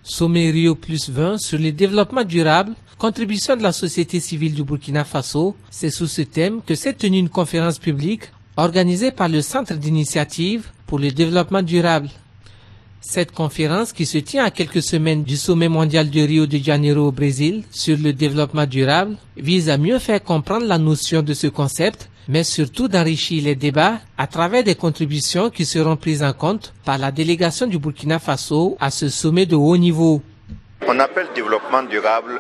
Sommet Rio Plus 20 sur le développement durable, contribution de la société civile du Burkina Faso, c'est sous ce thème que s'est tenue une conférence publique organisée par le Centre d'initiative pour le développement durable. Cette conférence, qui se tient à quelques semaines du sommet mondial de Rio de Janeiro au Brésil sur le développement durable, vise à mieux faire comprendre la notion de ce concept, mais surtout d'enrichir les débats à travers des contributions qui seront prises en compte par la délégation du Burkina Faso à ce sommet de haut niveau. On appelle développement durable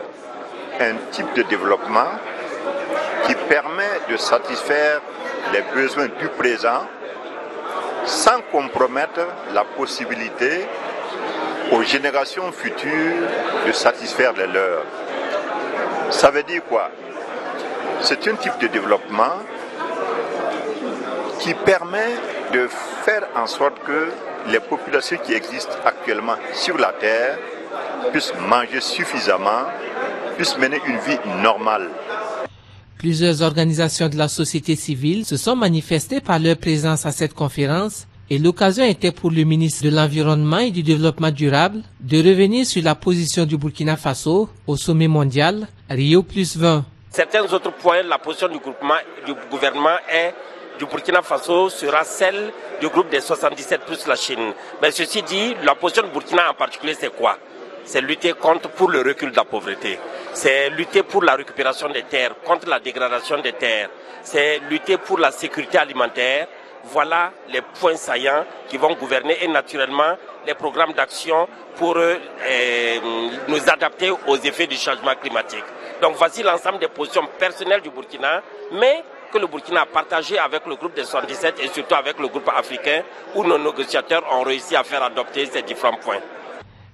un type de développement qui permet de satisfaire les besoins du présent sans compromettre la possibilité aux générations futures de satisfaire les leurs. Ça veut dire quoi? C'est un type de développement qui permet de faire en sorte que les populations qui existent actuellement sur la Terre puissent manger suffisamment, puissent mener une vie normale. Plusieurs organisations de la société civile se sont manifestées par leur présence à cette conférence et l'occasion était pour le ministre de l'Environnement et du Développement durable de revenir sur la position du Burkina Faso au sommet mondial Rio Plus 20. Certains autres points, la position du gouvernement du Burkina Faso sera celle du groupe des 77 plus la Chine. Mais ceci dit, la position du Burkina en particulier, c'est quoi? C'est lutter pour le recul de la pauvreté. C'est lutter pour la récupération des terres, contre la dégradation des terres. C'est lutter pour la sécurité alimentaire. Voilà les points saillants qui vont gouverner et naturellement les programmes d'action pour nous adapter aux effets du changement climatique. Donc voici l'ensemble des positions personnelles du Burkina, mais que le Burkina a partagé avec le groupe des 77 et surtout avec le groupe africain où nos négociateurs ont réussi à faire adopter ces différents points.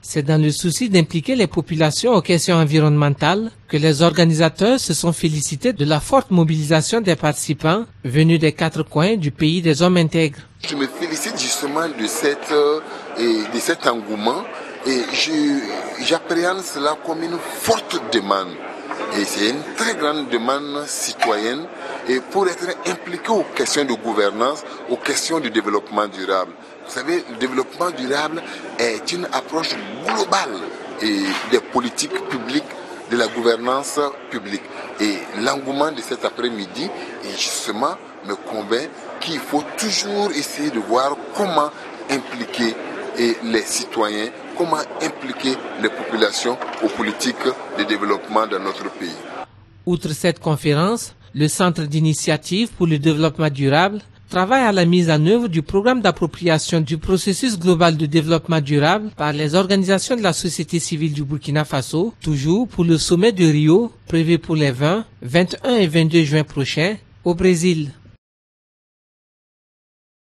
C'est dans le souci d'impliquer les populations aux questions environnementales que les organisateurs se sont félicités de la forte mobilisation des participants venus des 4 coins du pays des hommes intègres. Je me félicite justement de cet engouement et j'appréhende cela comme une forte demande. Et c'est une très grande demande citoyenne et pour être impliqué aux questions de gouvernance, aux questions de développement durable. Vous savez, le développement durable est une approche globale des politiques publiques, de la gouvernance publique. Et l'engouement de cet après-midi, justement, me convainc qu'il faut toujours essayer de voir comment impliquer les citoyens, comment impliquer les populations aux politiques de développement dans notre pays. Outre cette conférence, le Centre d'initiative pour le développement durable travaille à la mise en œuvre du programme d'appropriation du processus global de développement durable par les organisations de la société civile du Burkina Faso, toujours pour le sommet de Rio, prévu pour les 20, 21 et 22 juin prochains, au Brésil.